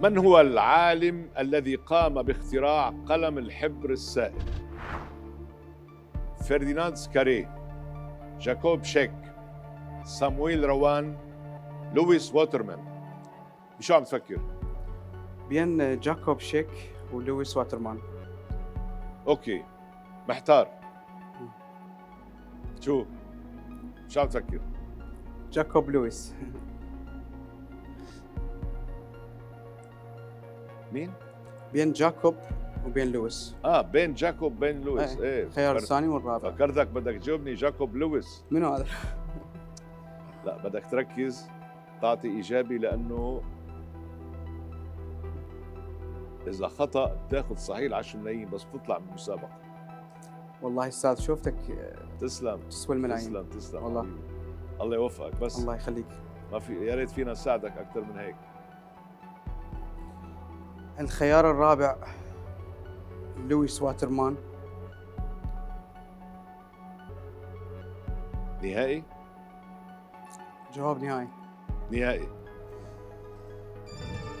من هو العالم الذي قام باختراع قلم الحبر السائل؟ فرديناند سكاري، جاكوب شيك، سامويل روان، لويس ووترمان. بشو عم تفكر؟ بين جاكوب شيك ولويس واترمان. اوكي، محتار. شو عم تفكر؟ جاكوب لويس. مين؟ بين جاكوب وبين لويس. بين جاكوب بين لويس. ايه الخيار الثاني والرابع. فكرتك بدك تجاوبني جاكوب لويس. منو هذا؟ لا، بدك تركز تعطي ايجابي، لانه اذا خطا بتاخذ صحيح 10 ملايين بس بتطلع من المسابقه. والله استاذ شوفتك تسلم تسوى الملايين. تسلم والله. حبيبي. الله يوفقك. بس الله يخليك. ما في، يا ريت فينا نساعدك اكثر من هيك. الخيار الرابع لويس واترمان. نهائي؟ جواب نهائي. نهائي.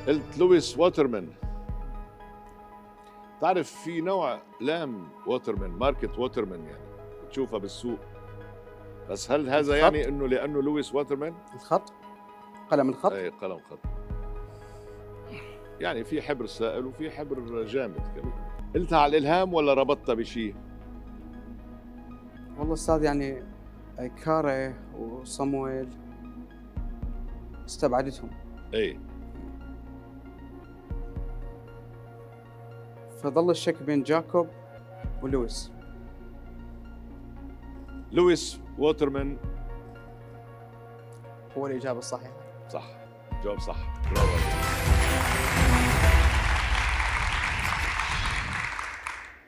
قلت لويس ووترمان. تعرف في نوع اقلام ووترمان، ماركة ووترمان يعني بتشوفها بالسوق، بس هل هذا الخط؟ يعني انه لانه لويس ووترمان؟ الخط، قلم الخط. اي قلم خط، يعني في حبر سائل وفي حبر جامد كمان. قلتها على الالهام ولا ربطتها بشيء؟ والله استاذ يعني كاري وصامويل استبعدتهم، اي فظل الشك بين جاكوب ولويس. لويس ووترمان هو الإجابة الصحيحة. صح، جواب صح، برافو عليك.